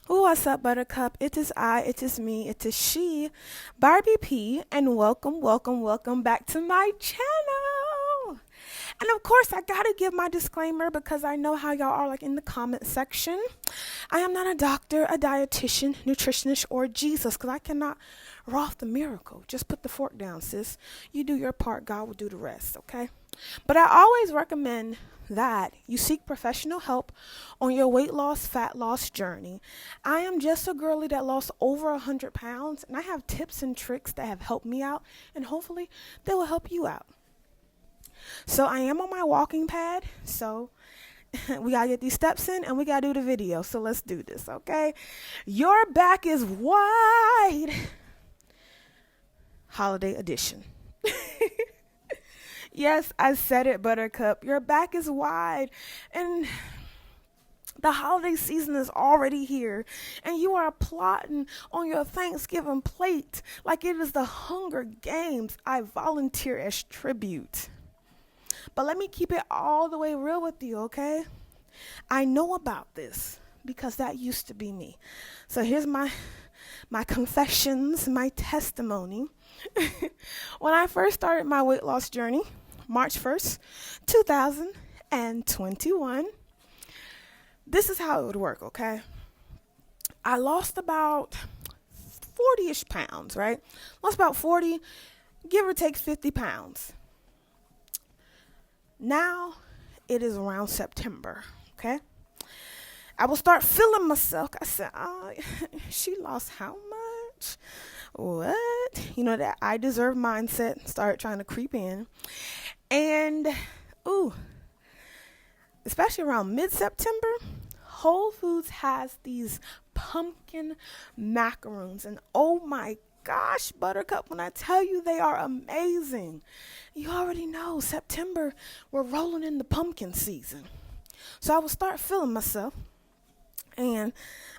What's up, Buttercup? It is I, it is me, it is she, Barbie P, and welcome back to my channel. And of course, I gotta give my disclaimer because I know how y'all are like in the comment section. I am not a doctor, a dietitian, nutritionist, or Jesus because I cannot wrought the miracle. Just put the fork down, sis. You do your part, God will do the rest, okay? But I always recommend that you seek professional help on your weight loss, fat loss journey. I am just a girly that lost over 100 pounds, and I have tips and tricks that have helped me out, and hopefully they will help you out. So I am on my walking pad, so we gotta get these steps in and we gotta do the video. So let's do this, okay? Your back is wide. Holiday edition. Yes, I said it, Buttercup. Your back is wide, and the holiday season is already here, and you are plotting on your Thanksgiving plate like it is the Hunger Games. I volunteer as tribute. But let me keep it all the way real with you, okay? I know about this because that used to be me. So here's my confessions, my testimony. When I first started my weight loss journey, March 1st, 2021, this is how it would work, okay? I lost about 40-ish pounds, right? Lost about 40, give or take 50 pounds. Now it is around September, okay? I will start feeling myself. I said, she lost how much? What? You know, that I deserve mindset started trying to creep in. And, especially around mid-September, Whole Foods has these pumpkin macaroons. And oh my gosh, Buttercup, when I tell you they are amazing. You already know, September, we're rolling in the pumpkin season. So I will start feeling myself. And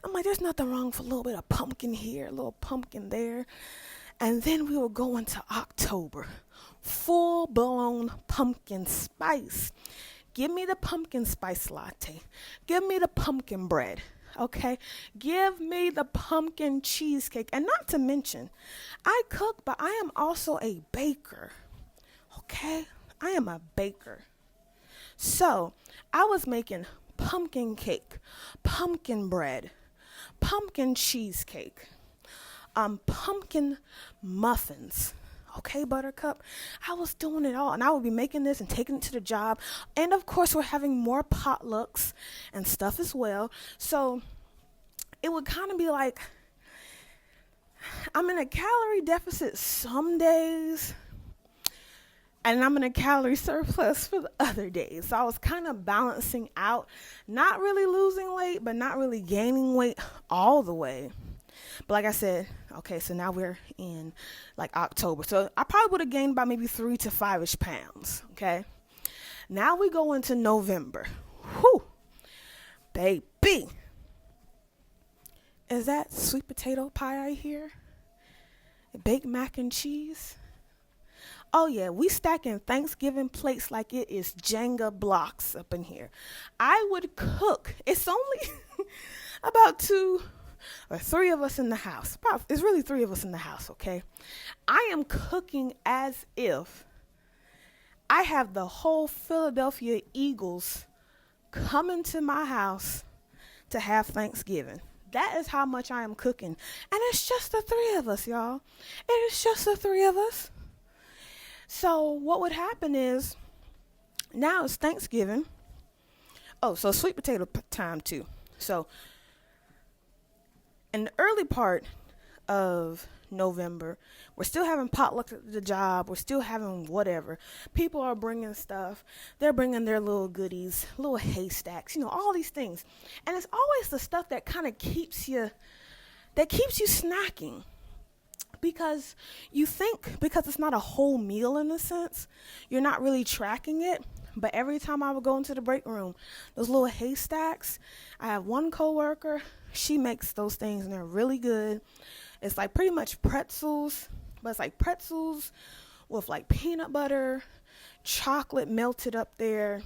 I'm like, there's nothing wrong with a little bit of pumpkin here, a little pumpkin there. And then we will go into October. Full-blown pumpkin spice. Give me the pumpkin spice latte. Give me the pumpkin bread. Okay? Give me the pumpkin cheesecake. And not to mention, I cook, but I am also a baker. Okay? I am a baker. So, I was making pumpkin cake, pumpkin bread, pumpkin cheesecake, pumpkin muffins. Okay, Buttercup, I was doing it all, and I would be making this and taking it to the job. And of course, we're having more potlucks and stuff as well. So it would kind of be like I'm in a calorie deficit some days, and I'm in a calorie surplus for the other days. So I was kind of balancing out, not really losing weight, but not really gaining weight all the way. But like I said, okay, so now we're in like October. So I probably would have gained about maybe 3 to 5-ish pounds, okay? Now we go into November. Whew, baby. Is that sweet potato pie I hear? Baked mac and cheese? Oh yeah, we stacking Thanksgiving plates like it is Jenga blocks up in here. I would cook. It's only about 2 or 3 of us in the house. It's really 3 of us in the house, okay? I am cooking as if I have the whole Philadelphia Eagles coming to my house to have Thanksgiving. That is how much I am cooking. And it's just the 3 of us, y'all. It is just the 3 of us. So what would happen is, now it's Thanksgiving. Oh, so sweet potato time too. So in the early part of November, we're still having potlucks at the job. We're still having whatever. People are bringing stuff. They're bringing their little goodies, little haystacks, all these things. And it's always the stuff that kind of keeps you snacking. Because you think, because it's not a whole meal in a sense, you're not really tracking it. But every time I would go into the break room, those little haystacks, I have one coworker, she makes those things and they're really good. It's like pretty much pretzels, but it's like pretzels with like peanut butter, chocolate melted up there.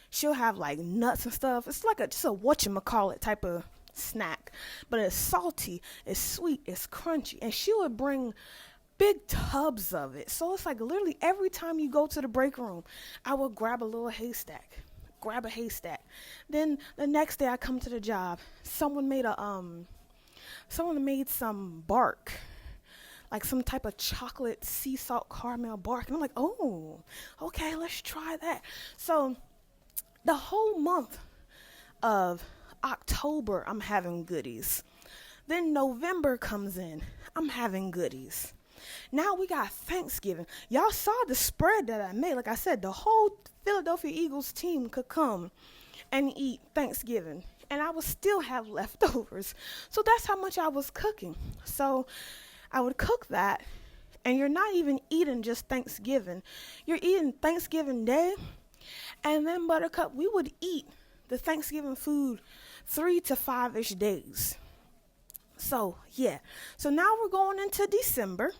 She'll have like nuts and stuff. It's like just a whatchamacallit type of snack, but it's salty, it's sweet, it's crunchy. And she would bring big tubs of it. So it's like literally every time you go to the break room, I would grab a little haystack. Grab a haystack. Then the next day I come to the job, someone made some bark, like some type of chocolate sea salt caramel bark. And I'm like, oh, okay, let's try that. So the whole month of October, I'm having goodies. Then November comes in, I'm having goodies. Now we got Thanksgiving. Y'all saw the spread that I made. Like I said, the whole Philadelphia Eagles team could come and eat Thanksgiving, and I would still have leftovers. So that's how much I was cooking. So I would cook that, and you're not even eating just Thanksgiving. You're eating Thanksgiving Day, and then Buttercup, we would eat the Thanksgiving food 3 to 5-ish days. So, yeah. So now we're going into December.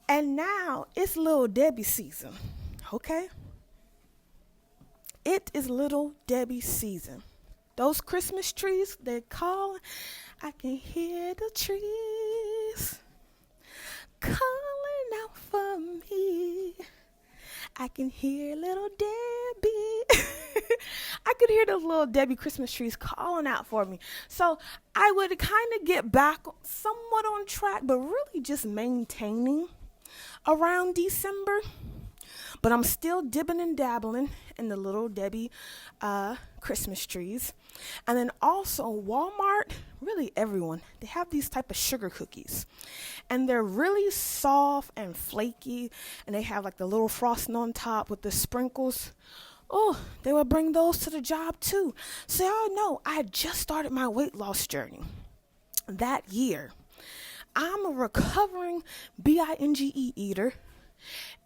And now it's Little Debbie season. Okay? It is Little Debbie season. Those Christmas trees, they're calling. I can hear the trees calling out for me. I can hear Little Debbie. I could hear those Little Debbie Christmas trees calling out for me. So I would kind of get back somewhat on track, but really just maintaining around December. But I'm still dibbing and dabbling in the Little Debbie Christmas trees. And then also Walmart, really everyone, they have these type of sugar cookies. And they're really soft and flaky. And they have like the little frosting on top with the sprinkles. Oh, they would bring those to the job too. So y'all know I had just started my weight loss journey that year. I'm a recovering binge eater.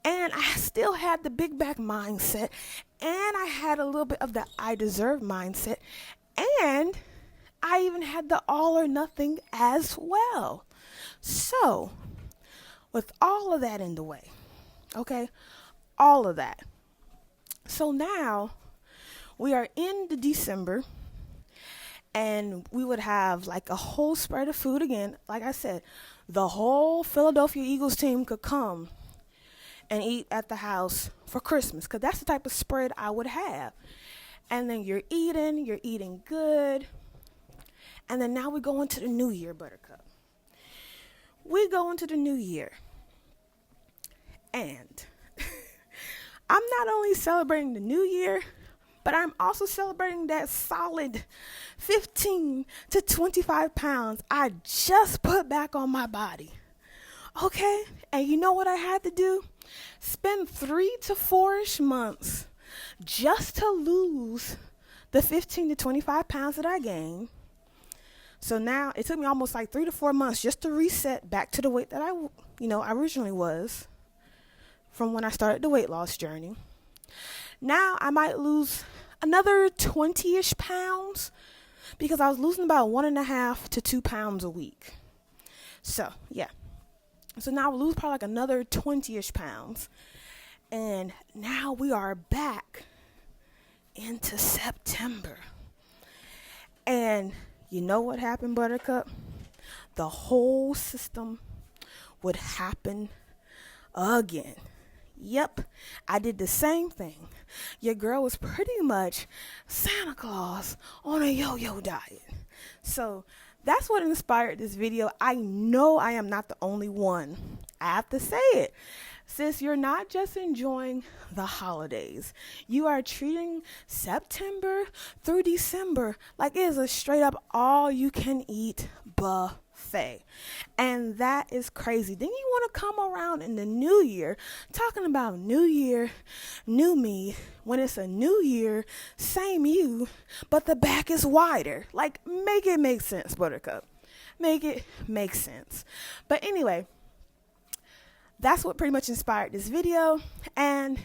And I still had the big back mindset. And I had a little bit of the I deserve mindset. And I even had the all or nothing as well. So, with all of that in the way, okay, all of that. So now we are in the December, and we would have like a whole spread of food again. Like I said, the whole Philadelphia Eagles team could come and eat at the house for Christmas, because that's the type of spread I would have. And then you're eating good. And then now we go into the new year, Buttercup. We go into the new year. And I'm not only celebrating the new year, but I'm also celebrating that solid 15 to 25 pounds I just put back on my body. Okay? And you know what I had to do? Spend 3 to 4-ish months just to lose the 15 to 25 pounds that I gained. So now it took me almost like 3 to 4 months just to reset back to the weight that I originally was from when I started the weight loss journey. Now I might lose another 20-ish pounds because I was losing about 1.5 to 2 pounds a week. So, yeah. So now we'll lose probably like another 20-ish pounds. And now we are back into September. And you know what happened, Buttercup? The whole system would happen again. Yep, I did the same thing. Your girl was pretty much Santa Claus on a yo-yo diet. So that's what inspired this video. I know I am not the only one. I have to say it. Sis, you're not just enjoying the holidays. You are treating September through December like it is a straight up all you can eat buffet. And that is crazy. Then you want to come around in the new year talking about new year, new me, when it's a new year, same you, but the back is wider. Like, make it make sense, Buttercup. Make it make sense. But anyway, that's what pretty much inspired this video. And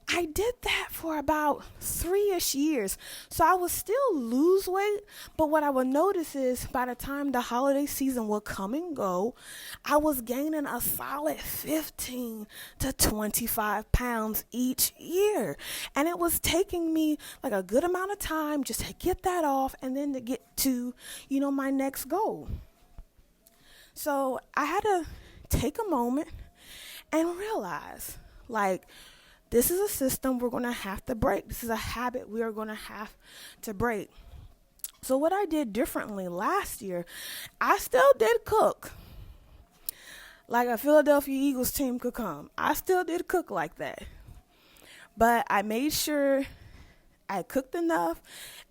I did that for about 3-ish years. So I would still lose weight, but what I would notice is by the time the holiday season would come and go, I was gaining a solid 15 to 25 pounds each year. And it was taking me like a good amount of time just to get that off and then to get to, my next goal. So I had to take a moment and realize, this is a system we're going to have to break. This is a habit we are going to have to break. So what I did differently last year, I still did cook. Like a Philadelphia Eagles team could come. I still did cook like that. But I made sure I cooked enough.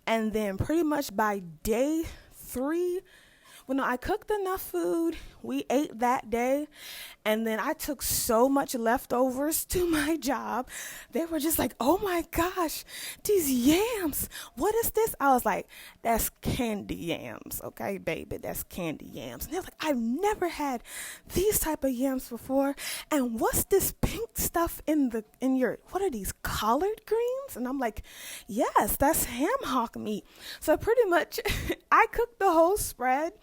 And then pretty much by day 3, I cooked enough food. We ate that day. And then I took so much leftovers to my job. They were just like, oh my gosh, these yams. What is this? I was like, that's candy yams. Okay, baby, that's candy yams. And they're like, I've never had these type of yams before. And what's this pink stuff in your, what are these, collard greens? And I'm like, yes, that's ham hock meat. So pretty much I cooked the whole spread.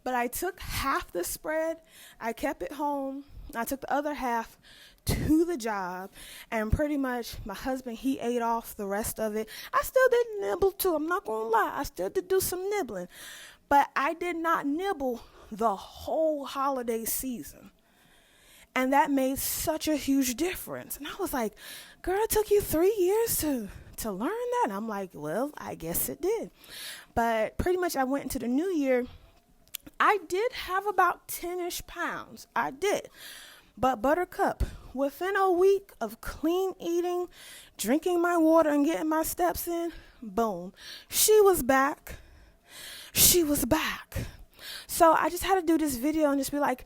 But I took half the spread, I kept it home, I took the other half to the job, and pretty much my husband, he ate off the rest of it. I still did nibble too, I'm not going to lie, I still did do some nibbling. But I did not nibble the whole holiday season. And that made such a huge difference. And I was like, girl, it took you 3 years to learn that? And I'm like, well, I guess it did. But pretty much I went into the new year. I did have about 10-ish pounds. I did. But Buttercup, within a week of clean eating, drinking my water and getting my steps in, boom, she was back. She was back. So I just had to do this video and just be like,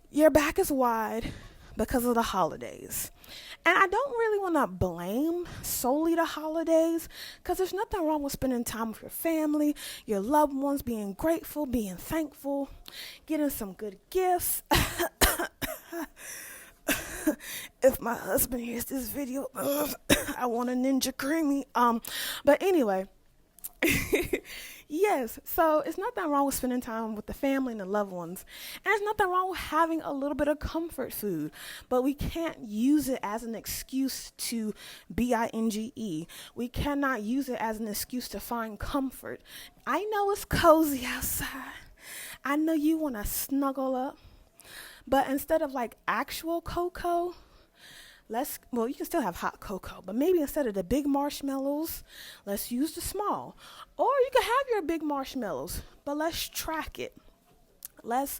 your back is wide because of the holidays. And I don't really want to blame solely the holidays, because there's nothing wrong with spending time with your family, your loved ones, being grateful, being thankful, getting some good gifts. If my husband hears this video, I want a Ninja Creamy. But anyway, yes, so it's nothing wrong with spending time with the family and the loved ones. And there's nothing wrong with having a little bit of comfort food. But we can't use it as an excuse to binge. We cannot use it as an excuse to find comfort. I know it's cozy outside. I know you want to snuggle up. But instead of actual cocoa, you can still have hot cocoa, but maybe instead of the big marshmallows, let's use the small. Or you can have your big marshmallows, but let's track it. Let's,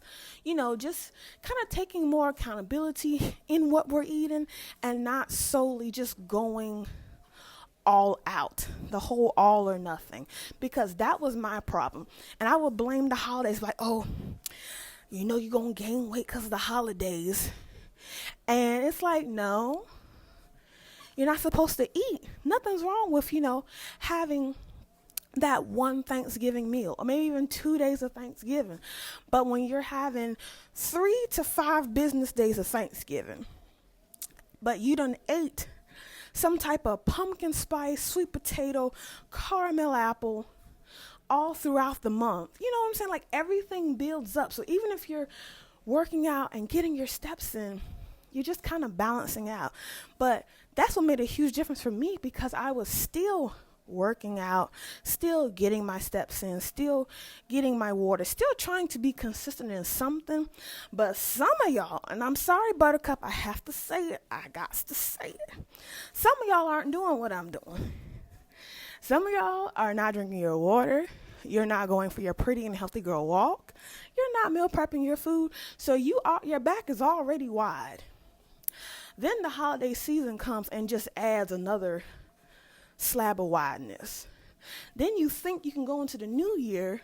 just kind of taking more accountability in what we're eating and not solely just going all out, the whole all or nothing, because that was my problem. And I would blame the holidays you're going to gain weight because of the holidays. And it's like, no, you're not supposed to eat. Nothing's wrong with, having that one Thanksgiving meal or maybe even 2 days of Thanksgiving. But when you're having 3 to 5 business days of Thanksgiving, but you done ate some type of pumpkin spice, sweet potato, caramel apple all throughout the month. You know what I'm saying? Everything builds up. So even if you're working out and getting your steps in, you're just kind of balancing out. But that's what made a huge difference for me, because I was still working out, still getting my steps in, still getting my water, still trying to be consistent in something. But some of y'all, and I'm sorry, Buttercup, I have to say it. I got to say it. Some of y'all aren't doing what I'm doing. Some of y'all are not drinking your water. You're not going for your pretty and healthy girl walk. You're not meal prepping your food. So your back is already wide. Then the holiday season comes and just adds another slab of wideness. Then you think you can go into the new year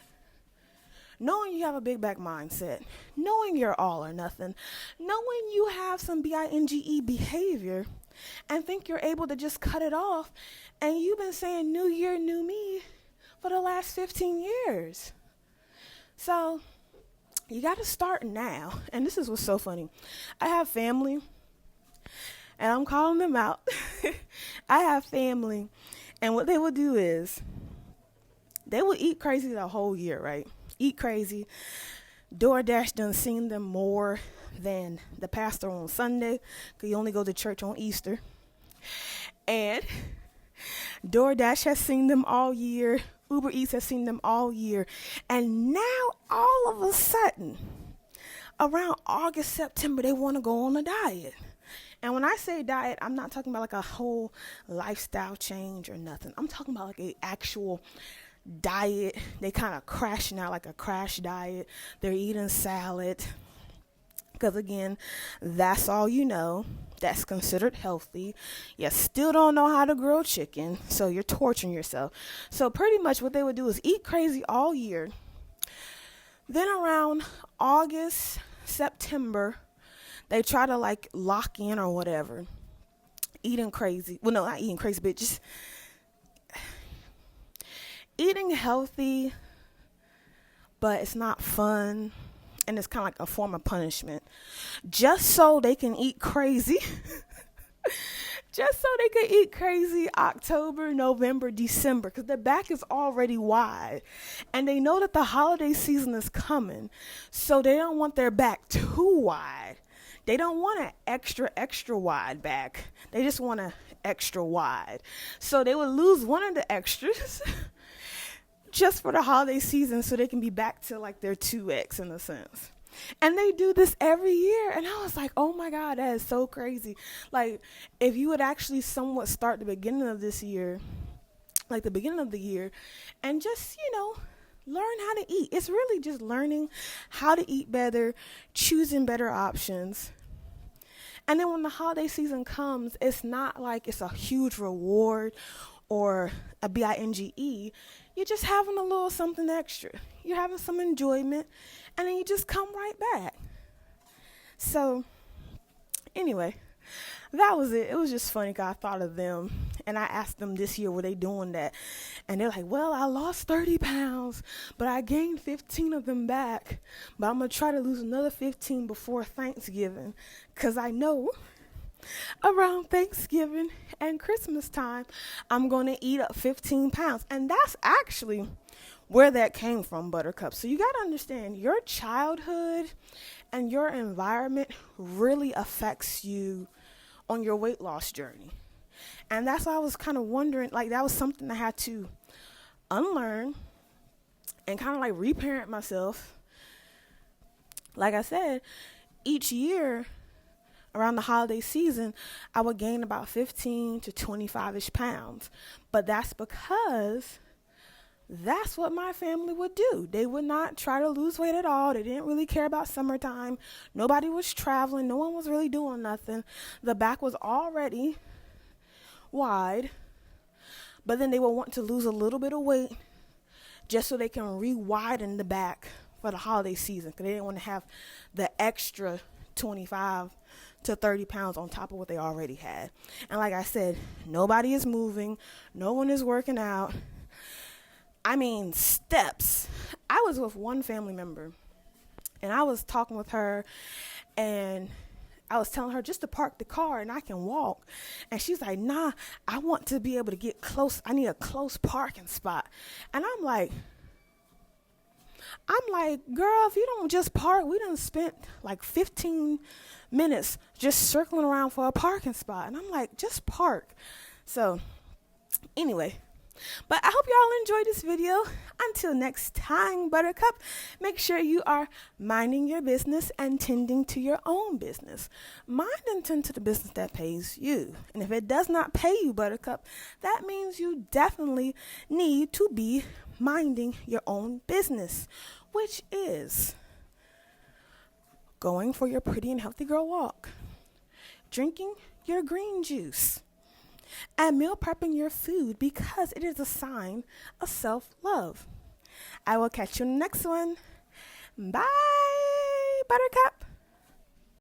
knowing you have a big back mindset, knowing you're all or nothing, knowing you have some binge behavior, and think you're able to just cut it off. And you've been saying new year, new me for the last 15 years. So you got to start now. And this is what's so funny. I have family, And I'm calling them out. I have family, and what they will do is they will eat crazy the whole year, right? Eat crazy. DoorDash done seen them more than the pastor on Sunday, because you only go to church on Easter. And DoorDash has seen them all year. Uber Eats has seen them all year. And now, all of a sudden, around August, September, they want to go on a diet. And when I say diet, I'm not talking about like a whole lifestyle change or nothing. I'm talking about like an actual diet. They kind of crashing out, like a crash diet. They're eating salad. Because again, that's all you know. That's considered healthy. You still don't know how to grill chicken, so you're torturing yourself. So pretty much what they would do is eat crazy all year. Then around August, September, they try to like lock in or whatever. Eating crazy. Well, no, not eating crazy, but just eating healthy, but it's not fun. And it's kind of like a form of punishment. Just so they can eat crazy. Just so they can eat crazy October, November, December. Because their back is already wide. And they know that the holiday season is coming. So they don't want their back too wide. They don't want an extra wide back. They just want an extra wide. So they would lose one of the extras just for the holiday season so they can be back to like their 2X in a sense. And they do this every year. And I was like, oh my God, that is so crazy. Like, if you would actually somewhat start the beginning of this year, like the beginning of the year, and just, learn how to eat. It's really just learning how to eat better, choosing better options. And then when the holiday season comes, it's not like it's a huge reward or a binge. You're just having a little something extra. You're having some enjoyment, and then you just come right back. So, anyway, that was it. It was just funny because I thought of them, and I asked them this year, were they doing that? And they're like, well, I lost 30 pounds, but I gained 15 of them back. But I'm going to try to lose another 15 before Thanksgiving, because I know around Thanksgiving and Christmas time, I'm going to eat up 15 pounds. And that's actually where that came from, Buttercup. So you got to understand, your childhood and your environment really affects you on your weight loss journey. And that's why I was kind of wondering, like, that was something I had to unlearn and kind of like reparent myself. Like I said, each year around the holiday season, I would gain about 15 to 25-ish pounds. But that's because that's what my family would do. They would not try to lose weight at all. They didn't really care about summertime. Nobody was traveling. No one was really doing nothing. The back was already wide. But then they would want to lose a little bit of weight just so they can re-widen the back for the holiday season, because they didn't want to have the extra 25 to 30 pounds on top of what they already had. And like I said, nobody is moving. No one is working out. I mean, steps. I was with one family member, and I was talking with her, and I was telling her just to park the car and I can walk. And she's like, nah, I want to be able to get close. I need a close parking spot. And I'm like, girl, if you don't just park, we done spent like 15 minutes just circling around for a parking spot. And I'm like, just park. So anyway, but I hope y'all enjoyed this video. Until next time, Buttercup, make sure you are minding your business and tending to your own business. Mind and tend to the business that pays you. And if it does not pay you, Buttercup, that means you definitely need to be minding your own business, which is going for your pretty and healthy girl walk, drinking your green juice, and meal prepping your food, because it is a sign of self-love. I will catch you in the next one. Bye, Buttercup.